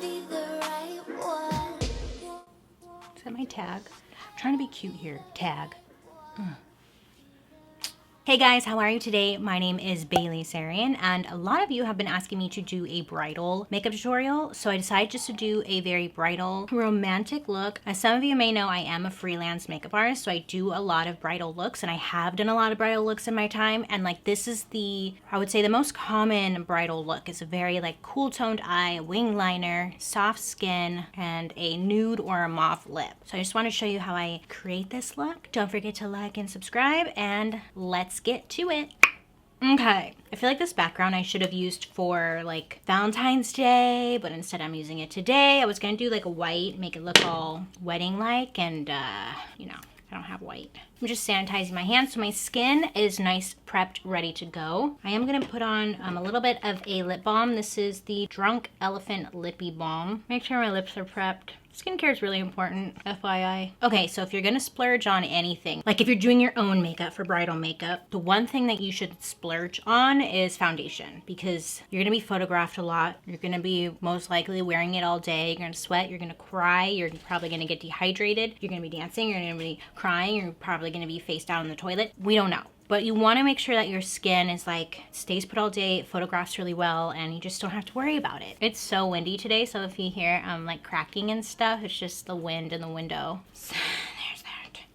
be the right one. Is that my tag? I'm trying to be cute here. Tag. Hey guys, how are you today? My name is Bailey Sarian, and a lot of you have been asking me to do a bridal makeup tutorial, so I decided just to do a very bridal, romantic look. As some of you may know, I am a freelance makeup artist, so I do a lot of bridal looks, and I have done a lot of bridal looks in my time, and like this is I would say the most common bridal look. It's a very like cool toned eye, wing liner, soft skin, and a nude or a mauve lip. So I just want to show you how I create this look. Don't forget to like and subscribe, and let's get to it. Okay, I feel like this background I should have used for like Valentine's Day, but instead I'm using it today. I was gonna do like a white, make it look all wedding-like, and you know, I don't have white. I'm just sanitizing my hands so my skin is nice, prepped, ready to go. I am gonna put on a little bit of a lip balm. This is the Drunk Elephant Lippy Balm. Make sure my lips are prepped. Skincare is really important, FYI. Okay, so if you're gonna splurge on anything, like if you're doing your own makeup for bridal makeup, the one thing that you should splurge on is foundation, because you're gonna be photographed a lot. You're gonna be most likely wearing it all day. You're gonna sweat, you're gonna cry, you're probably gonna get dehydrated, you're gonna be dancing, you're gonna be crying, you're probably gonna be face down in the toilet. We don't know. But you want to make sure that your skin is like stays put all day, photographs really well, and you just don't have to worry about it. It's so windy today, so if you hear like cracking and stuff, it's just the wind in the window. So, there's that.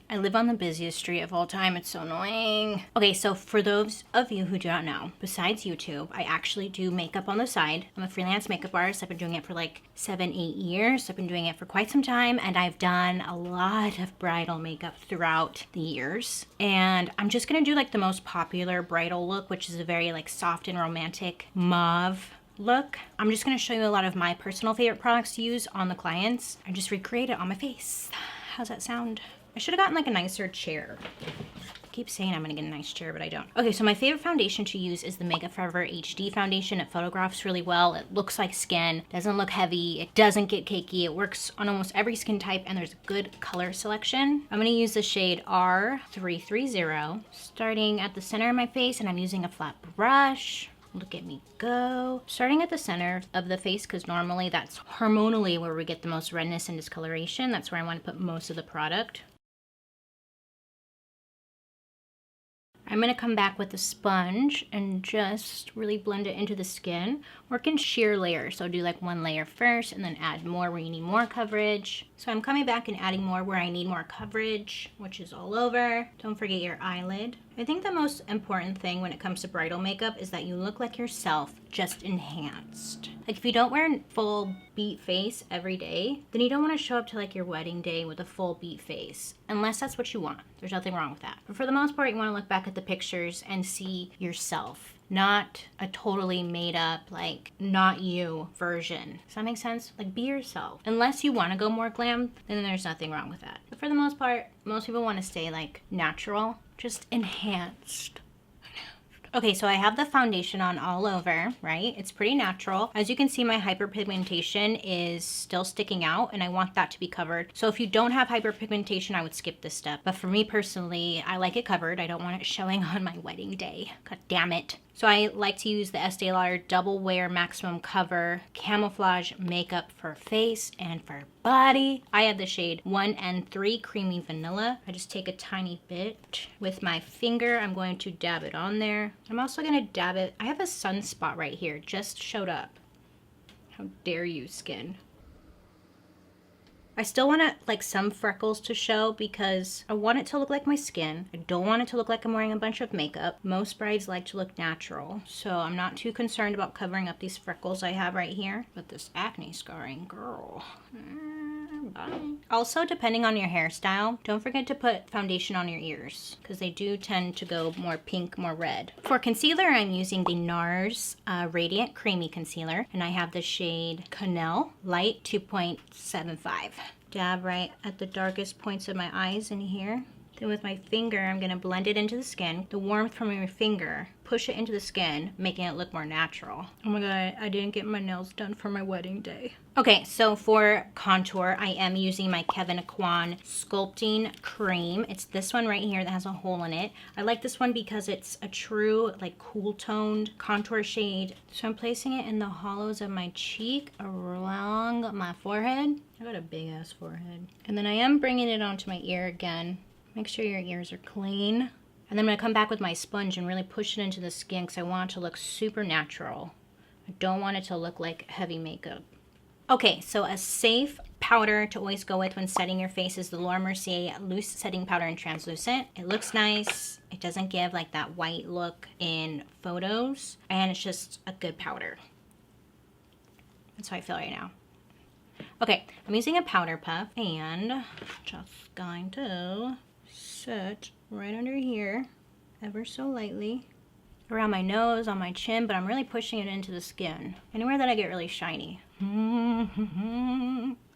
I live on the busiest street of all time. It's so annoying. Okay, so for those of you who do not know, besides YouTube, I actually do makeup on the side. I'm a freelance makeup artist. I've been doing it for like 7-8 years. I've been doing it for quite some time, and I've done a lot of bridal makeup throughout the years. And I'm just gonna do like the most popular bridal look, which is a very like soft and romantic mauve look. I'm just gonna show you a lot of my personal favorite products to use on the clients and just recreate it on my face. How's that sound? I should have gotten like a nicer chair. I keep saying I'm gonna get a nice chair, but I don't. Okay, so my favorite foundation to use is the Makeup Forever HD foundation. It photographs really well. It looks like skin, doesn't look heavy, it doesn't get cakey. It works on almost every skin type, and there's a good color selection. I'm gonna use the shade R330, starting at the center of my face, and I'm using a flat brush. Look at me go. Starting at the center of the face, because normally that's hormonally where we get the most redness and discoloration. That's where I want to put most of the product. I'm gonna come back with a sponge and just really blend it into the skin. Work in sheer layers, so do like one layer first and then add more where you need more coverage. So I'm coming back and adding more where I need more coverage, which is all over. Don't forget your eyelid. I think the most important thing when it comes to bridal makeup is that you look like yourself, just enhanced. Like if you don't wear a full beat face every day, then you don't want to show up to like your wedding day with a full beat face, unless that's what you want. There's nothing wrong with that. But for the most part, you want to look back at the pictures and see yourself, not a totally made up, like not you version. Does that make sense? Like be yourself. Unless you want to go more glam, then there's nothing wrong with that. But for the most part, most people want to stay like natural, just enhanced. Okay, so I have the foundation on all over, right? It's pretty natural. As you can see, my hyperpigmentation is still sticking out, and I want that to be covered. So if you don't have hyperpigmentation, I would skip this step. But for me personally, I like it covered. I don't want it showing on my wedding day. God damn it. So I like to use the Estee Lauder Double Wear Maximum Cover Camouflage Makeup for face and for body. I have the shade 1N3 Creamy Vanilla. I just take a tiny bit with my finger. I'm going to dab it on there. I'm also going to dab it. I have a sunspot right here. Just showed up. How dare you, skin. I still want like some freckles to show because I want it to look like my skin. I don't want it to look like I'm wearing a bunch of makeup. Most brides like to look natural, so I'm not too concerned about covering up these freckles I have right here. But this acne scarring, girl. Bye. Also, depending on your hairstyle, don't forget to put foundation on your ears because they do tend to go more pink, more red. For concealer, I'm using the Nars Radiant Creamy Concealer, and I have the shade Cannelle Light 2.75. Dab right at the darkest points of my eyes in here. Then with my finger, I'm gonna blend it into the skin. The warmth from your finger push it into the skin, making it look more natural. Oh my god, I didn't get my nails done for my wedding day. Okay, so for contour, I am using my Kevyn Aucoin Sculpting Cream. It's this one right here that has a hole in it. I like this one because it's a true, like, cool toned contour shade. So I'm placing it in the hollows of my cheek along my forehead. I got a big ass forehead. And then I am bringing it onto my ear again. Make sure your ears are clean. And then I'm gonna come back with my sponge and really push it into the skin because I want it to look super natural. I don't want it to look like heavy makeup. Okay, so a safe powder to always go with when setting your face is the Laura Mercier Loose Setting Powder in Translucent. It looks nice. It doesn't give like that white look in photos. And it's just a good powder. That's how I feel right now. Okay, I'm using a powder puff and just going to set right under here, ever so lightly. Around my nose, on my chin, but I'm really pushing it into the skin. Anywhere that I get really shiny.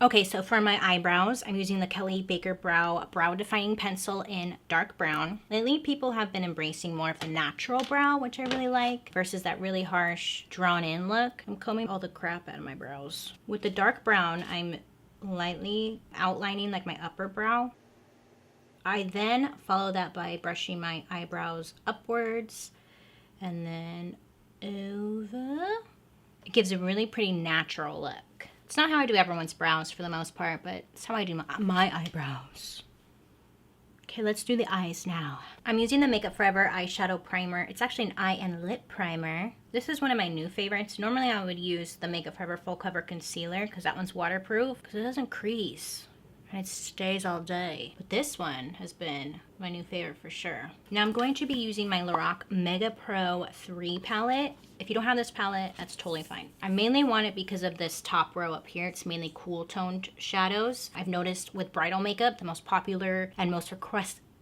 Okay, so for my eyebrows, I'm using the Kelley Baker Brow Defining Pencil in dark brown. Lately, people have been embracing more of the natural brow, which I really like, versus that really harsh, drawn-in look. I'm combing all the crap out of my brows. With the dark brown, I'm lightly outlining like my upper brow. I then follow that by brushing my eyebrows upwards and then over. It gives a really pretty natural look. It's not how I do everyone's brows for the most part, but it's how I do my eyebrows. Okay, let's do the eyes now. I'm using the Makeup Forever eyeshadow primer. It's actually an eye and lip primer. This is one of my new favorites. Normally I would use the Makeup Forever Full Cover Concealer because that one's waterproof because it doesn't crease. And it stays all day. But this one has been my new favorite for sure. Now I'm going to be using my Lorac Mega Pro 3 palette. If you don't have this palette, that's totally fine. I mainly want it because of this top row up here. It's mainly cool toned shadows. I've noticed with bridal makeup, the most popular and most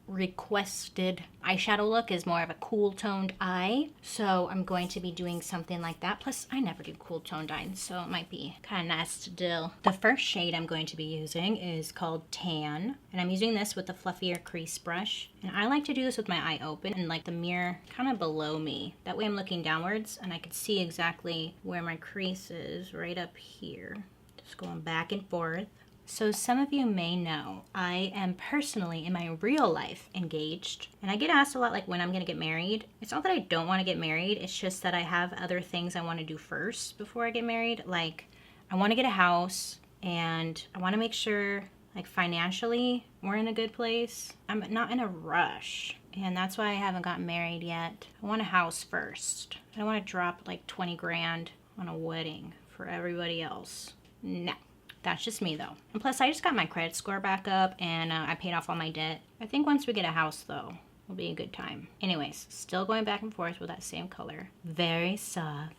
requested eyeshadow look is more of a cool toned eye. So I'm going to be doing something like that. Plus I never do cool toned eyes, so it might be kind of nice to do. The first shade I'm going to be using is called Tan, and I'm using this with a fluffier crease brush. And I like to do this with my eye open and like the mirror kind of below me. That way I'm looking downwards and I can see exactly where my crease is right up here. Just going back and forth. So some of you may know, I am personally, in my real life, engaged. And I get asked a lot like when I'm gonna get married. It's not that I don't wanna get married, it's just that I have other things I wanna do first before I get married. Like, I wanna get a house and I wanna make sure, like financially, we're in a good place. I'm not in a rush. And that's why I haven't gotten married yet. I want a house first. I don't wanna drop like 20 grand on a wedding for everybody else. No. That's just me though. And plus I just got my credit score back up and I paid off all my debt. I think once we get a house though, it'll be a good time. Anyways, still going back and forth with that same color. Very soft.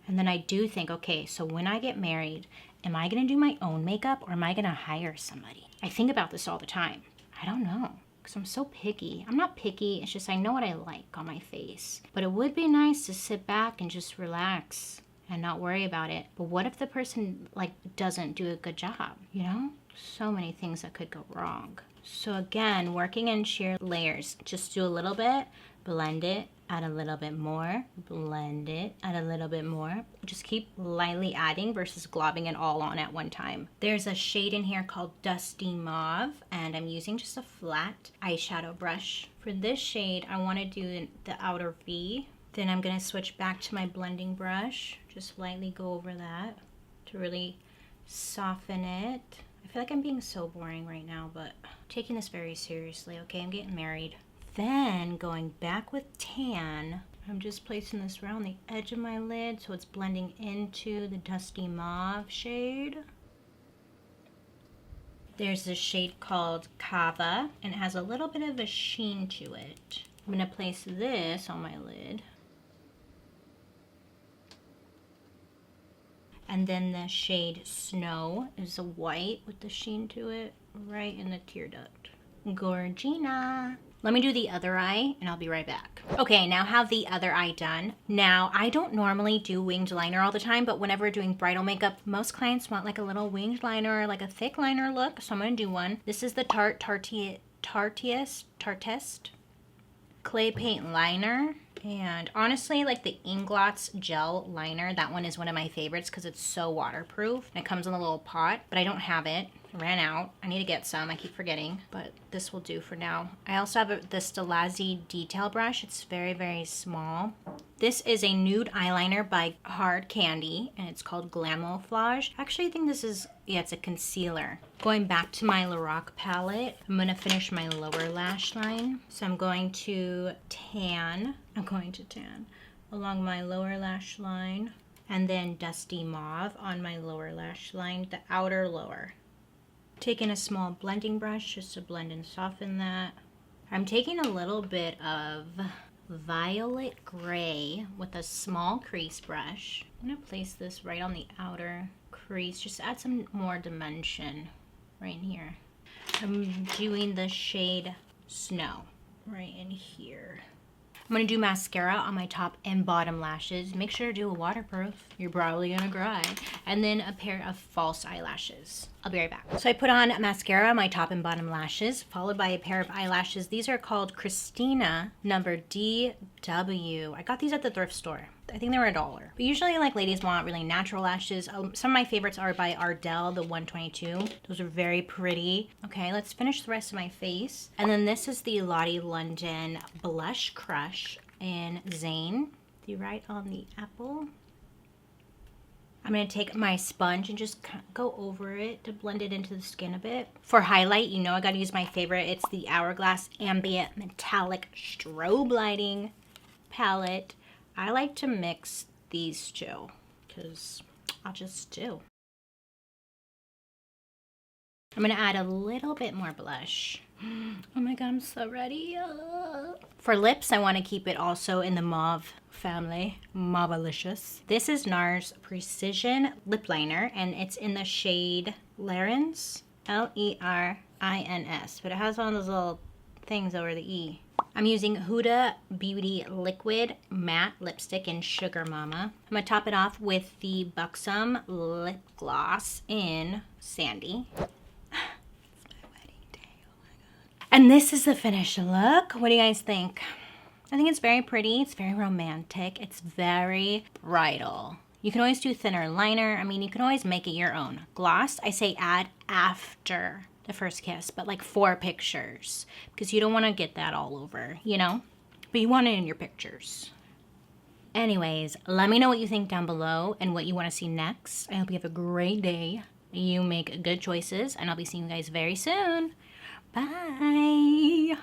And then I do think, okay, so when I get married, am I gonna do my own makeup or am I gonna hire somebody? I think about this all the time. I don't know, because I'm so picky. I'm not picky, it's just I know what I like on my face. But it would be nice to sit back and just relax and not worry about it. But what if the person like doesn't do a good job, you know? So many things that could go wrong. So again, working in sheer layers, just do a little bit, blend it, add a little bit more, blend it, add a little bit more. Just keep lightly adding versus globbing it all on at one time. There's a shade in here called Dusty Mauve, and I'm using just a flat eyeshadow brush. For this shade, I want to do the outer V. Then I'm gonna switch back to my blending brush. Just lightly go over that to really soften it. I feel like I'm being so boring right now, but I'm taking this very seriously, okay? I'm getting married. Then going back with Tan, I'm just placing this around the edge of my lid so it's blending into the Dusty Mauve shade. There's this shade called Kava, and it has a little bit of a sheen to it. I'm gonna place this on my lid. And then the shade Snow is a white with the sheen to it right in the tear duct. Gorgina. Let me do the other eye and I'll be right back. Okay, now have the other eye done. Now, I don't normally do winged liner all the time, but whenever we're doing bridal makeup, most clients want like a little winged liner or like a thick liner look, so I'm gonna do one. This is the Tartest Clay Paint Liner, And honestly, like the Inglots gel liner, that one is one of my favorites because it's so waterproof. And it comes in a little pot, but I don't have it. I ran out. I need to get some. I keep forgetting, but this will do for now. I also have the Stilazzi detail brush. It's very, very small. This is a nude eyeliner by Hard Candy, and it's called Glamoflauge. Actually, I think this is, yeah, it's a concealer. Going back to my Lorac palette, I'm gonna finish my lower lash line. So I'm going to tan along my lower lash line, and then Dusty Mauve on my lower lash line, the outer lower. Taking a small blending brush just to blend and soften that. I'm taking a little bit of violet gray with a small crease brush. I'm gonna place this right on the outer crease, just add some more dimension right in here. I'm doing the shade Snow right in here. I'm gonna do mascara on my top and bottom lashes. Make sure to do a waterproof. You're probably gonna cry. And then a pair of false eyelashes. I'll be right back. So I put on mascara on my top and bottom lashes, followed by a pair of eyelashes. These are called Christina number DW. I got these at the thrift store. I think they were $1. But usually, like, ladies want really natural lashes. Some of my favorites are by Ardell, the 122. Those are very pretty. Okay, let's finish the rest of my face. And then this is the Lottie London Blush Crush in Zane. The right on the apple. I'm going to take my sponge and just go over it to blend it into the skin a bit. For highlight, you know I got to use my favorite. It's the Hourglass Ambient Metallic Strobe Lighting palette. I like to mix these two because I'll just do. I'm going to add a little bit more blush. Oh my god, I'm so ready. For lips, I want to keep it also in the mauve family. Mauvelicious. This is Nars Precision Lip Liner, and it's in the shade Lerins. Lerins. But it has all those little things over the E. I'm using Huda Beauty Liquid Matte Lipstick in Sugar Mama. I'm going to top it off with the Buxom Lip Gloss in Sandy. And this is the finished look. What do you guys think? I think it's very pretty. It's very romantic. It's very bridal. You can always do thinner liner. I mean, you can always make it your own. Gloss, I say add after the first kiss, but like 4 pictures. Because you don't want to get that all over, you know? But you want it in your pictures. Anyways, let me know what you think down below and what you want to see next. I hope you have a great day. You make good choices, and I'll be seeing you guys very soon. Bye.